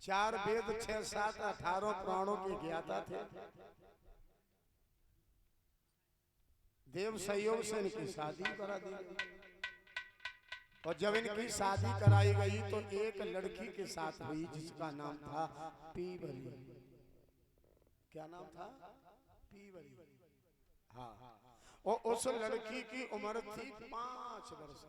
4 वेद 6 7 18 पुराणों के ज्ञाता थे। देव सहयोग से इनकी शादी करा दी गई। और जब इनकी शादी कराई गई तो एक लड़की के साथ हुई जिसका नाम था पीवरी। क्या नाम था? पीवरी। हाँ, और उस लड़की की उम्र थी 5 वर्ष।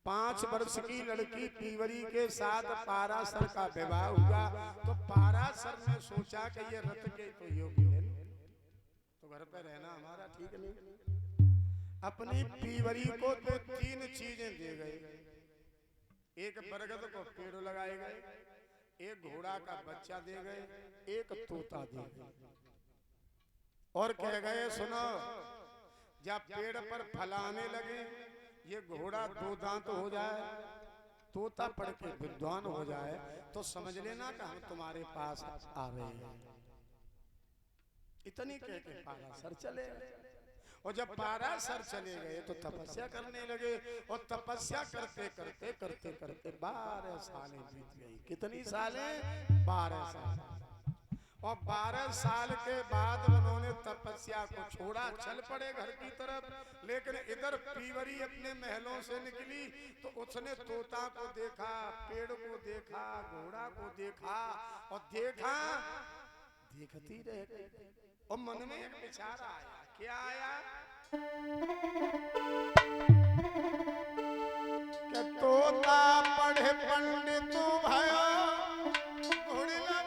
5 वर्ष की लड़की पीवरी के साथ पाराशर का विवाह हुआ। तो पाराशर ने सोचा कि ये रथ के तो योग्य है, तो घर पे रहना हमारा ठीक नहीं। अपनी पीवरी को तो 3 चीजें दे गए। एक बरगद को पेड़ लगाए गए, एक घोड़ा का बच्चा दे गए, एक तोता दे गए। और कह गए सुनो, जब पेड़ पर फल आने लगे, ये घोड़ा 2 दांत हो जाए, तोता पढ़ के विद्वान हो जाए, तो समझ लेना कि हम तुम्हारे पास आ रहे हैं। इतनी कह के पाराशर चले गए। और जब पाराशर चले गए तो तपस्या करने लगे। और तपस्या करते करते करते करते 12 सालें बीत गई। कितनी सालें? 12 साल। और 12 साल के बाद उन्होंने तपस्या को छोड़ा, चल पड़े घर की तरफ। लेकिन इधर पीवरी अपने महलों से निकली तो उसने तोता को देखा, पेड़ को देखा, घोड़ा को देखा, और देखती रह गई। और मन में एक विचार आया। क्या आया? कि तोता पढ़े पंडित भयो, घोड़िला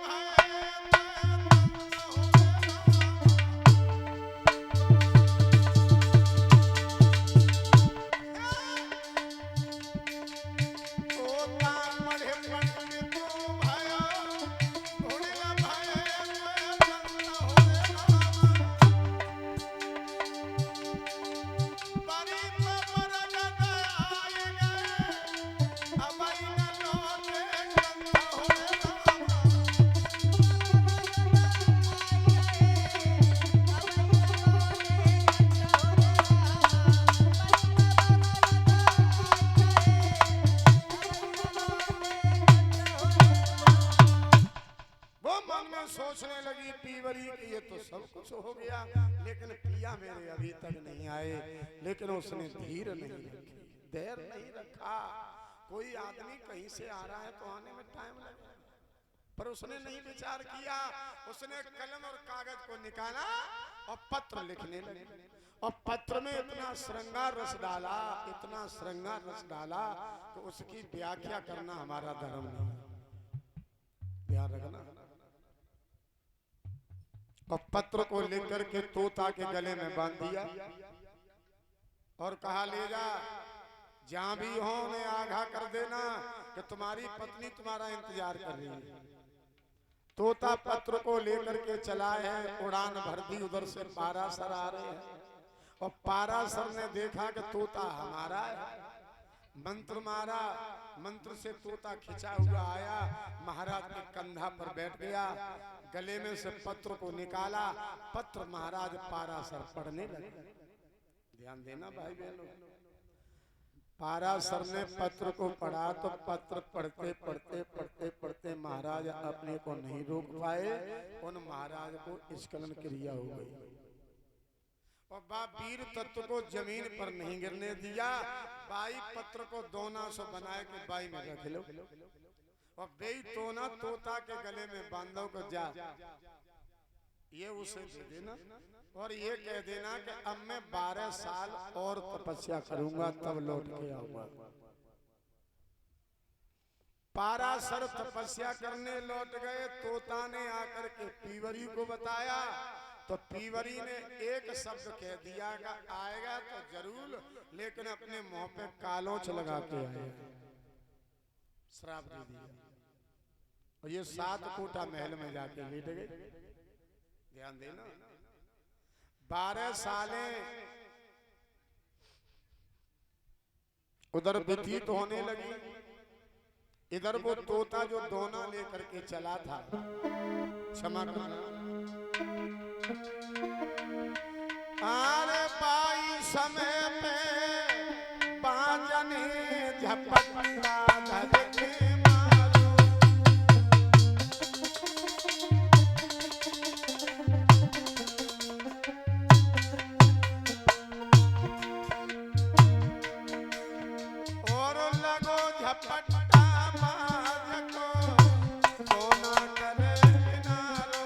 सोचने लगी पीवरी कि ये तो सब कुछ हो गया, लेकिन पिया मेरे अभी तक नहीं आए। लेकिन उसने धीर नहीं रखी, देर नहीं रखा। कोई आदमी कहीं से आ रहा है तो आने में टाइम लगेगा, पर उसने नहीं विचार किया। उसने कलम और कागज को निकाला और पत्र लिखने लगे। और पत्र में इतना श्रृंगार रस डाला, इतना श्रृंगार रस डाला कि उसकी व्याख्या करना हमारा धर्म नहीं। ध्यान रखना। और पत्र को लेकर के तोता के गले में बांध दिया और कहा, ले जा, जहां भी हो उन्हें आगाह कर देना कि तुम्हारी पत्नी तुम्हारा इंतजार कर रही है। तोता पत्र को लेकर के चला है, उड़ान भर दी। उधर से पाराशर आ रहे हैं और पाराशर ने देखा कि तोता हमारा है। मंत्र मारा, मंत्र से तोता खिंचा हुआ आया, महाराज के कंधा पर बैठ गया। गले में से पत्र को निकाला, पत्र महाराज पाराशर पढ़ने लगे। ध्यान देना भाई बहनों। पाराशर ने पत्र को पढ़ा तो पत्र पढ़ते पढ़ते पढ़ते पढ़ते महाराज अपने को नहीं रोक पाए। उन महाराज को स्खलन क्रिया हो गई और वीर तत्व को जमीन पर नहीं गिरने दिया। बाई पत्र को दोना से बनाए के बाई में रख लो और बेई तोना तोता के गले में बांधो को जा, ये उसे दे देना और ये कह देना कि अब मैं 12 साल और तपस्या करूंगा तब लौट के आऊंगा। पाराशर तपस्या करने लौट गए। तोता ने आकर के पीवरी को बताया तो पीवरी ने एक शब्द कह दिया कि आएगा तो जरूर, लेकिन अपने मुंह पे कालोच लगा के आएगा। श्राप दे दिया और ये 7 कोटा महल में जाके लेट गए। ध्यान देना। 12 सालें उधर व्यतीत होने लगी। इधर वो तोता जो दोना लेकर के चला था, क्षमा करना, आरे बाई समय पे बाजने झपटता धरती मार समाज को कोना करे किनारो।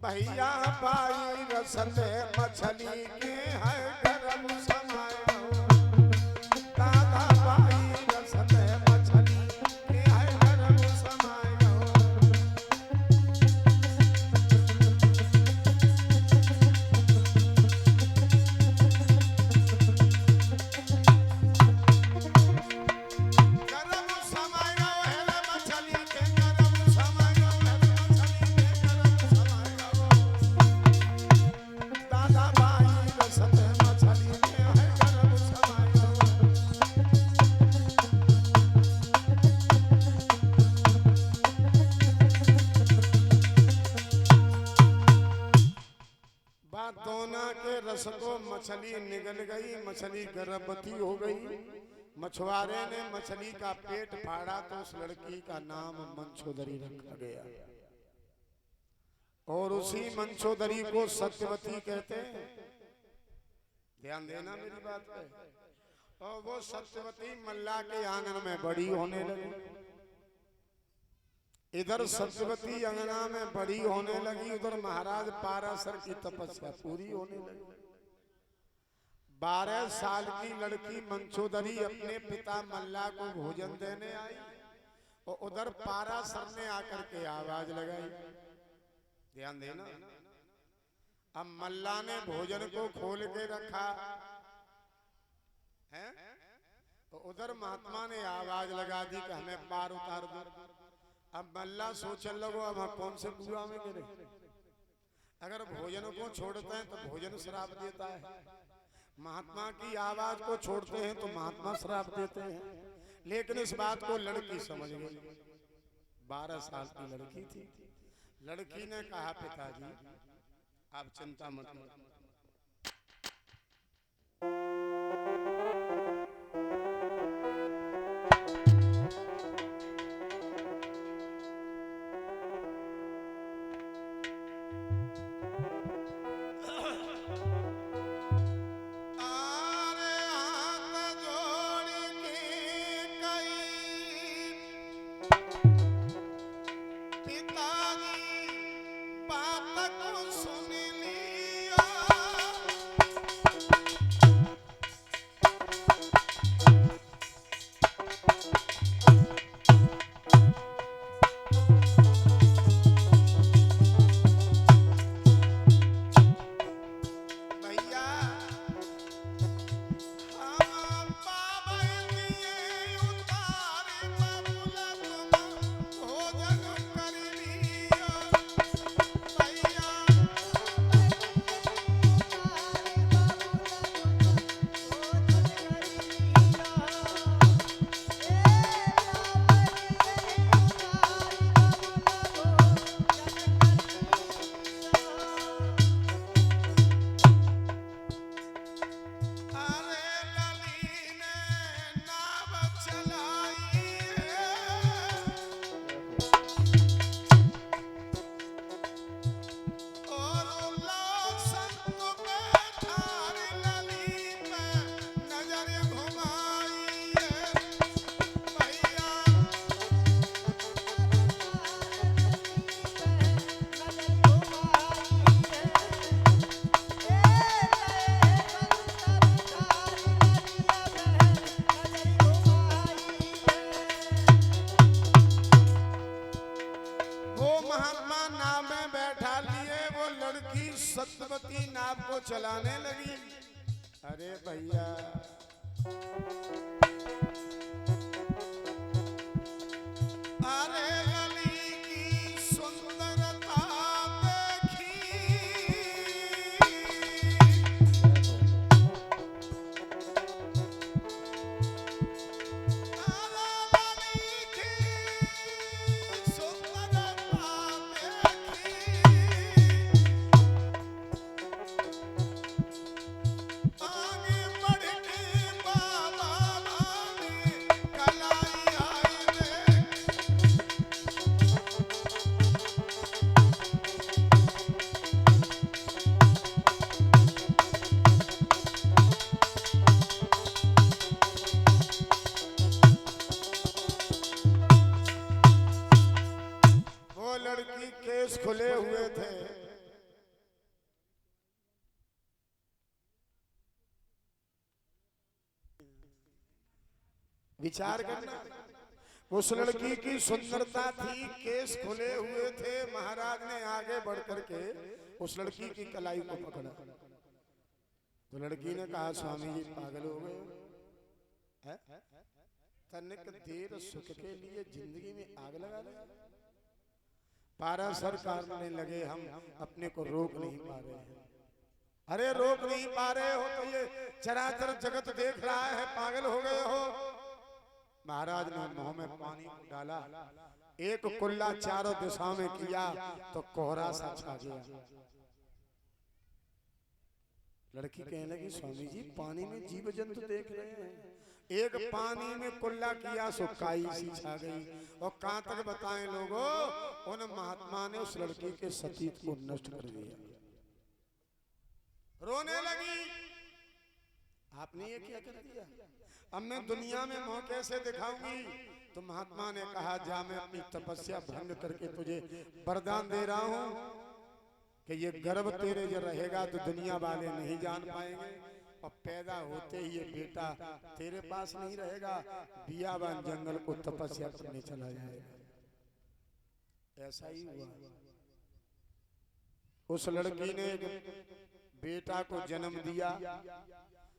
भैया बाई रसते मछली के है गरम समायो। दादा बाई रसते मछली के है गरम समायो। गरम समायो है मछली के गरम समायो है मछली के गरम समायो। दादा बाई रसते मछली के है गरम समायो। बात दोना के रस को मछली निगल गई, मछली गर्भवती हो गई। मछुआरे ने मछली का पेट फाड़ा तो उस लड़की का नाम मंचोदरी रखा गया और उसी मंचोदरी को सत्यवती कहते हैं। ध्यान देना मेरी बात पे। और वो सत्यवती मल्ला के आंगन में बड़ी होने लगी। इधर सत्यवती अंगना में बड़ी होने लगी, उधर महाराज पाराशर की तपस्या पूरी होने लगी। 12 साल की लड़की मंचोदरी अपने पिता मल्ला को भोजन देने आई और उधर पाराशर ने आकर के आवाज लगाई। ध्यान देना। अब मल्ला ने भोजन को खोल के रखा है तो उधर महात्मा ने आवाज लगा दी कि हमें पार उतार दो। अब मल्ला सोचने लगो अब हम कौन से कुआं में गिरे। अगर भोजन को छोड़ते हैं तो भोजन श्राप देता है, महात्मा की आवाज को छोड़ते हैं तो महात्मा श्राप देते हैं। लेकिन इस बात को लड़की समझ गई। 12 साल की लड़की थी। लड़की ने कहा पिताजी आप चिंता मत करो। सत्यवती नाव को चलाने लगी। अरे भैया अरे गली की सुंदरता देखी विचार करना। उस लड़की की सुंदरता थी, केस खुले हुए थे, महाराज ने आगे बढ़ करके उस लड़की की कलाई को पकड़ा। तो लड़की ने कहा स्वामी जी पागल हो गए हैं? तनिक देर सुख के लिए जिंदगी में आग लगा ली। पारा सरकार ने लगे हम अपने को रोक नहीं पा रहे हैं। अरे रोक नहीं पा रहे हो तो ये चराचर जगत देख रहा है, पागल हो गए हो। महाराज ने मुंह में पानी डाला, एक कुल्ला चारों दिशाओं में किया तो कोहरा सा छा गया। लड़की कहने लगी स्वामी जी पानी में जीव जंतु देख रहे हैं, एक पानी में कुल्ला किया सो काई सी छा गई। और कहां तक बताएं लोगों, उन महात्मा ने उस लड़की के सतीत्व को नष्ट कर दिया। रोने लगी, आपने ये क्या कर दिया, अब मैं दुनिया में मुंह कैसे दिखाऊंगी। तो महात्मा ने कहा जा मैं अपनी तपस्या भंग करके तुझे वरदान दे रहा हूं कि ये गर्भ तेरे जो रहेगा तो दुनिया वाले नहीं जान पाएंगे, और पैदा होते ही ये बेटा तेरे पास नहीं रहेगा, बियाबान जंगल को तपस्या करने चला जाएगा। ऐसा ही हुआ। उस लड़की ने बेटा को जन्म दिया,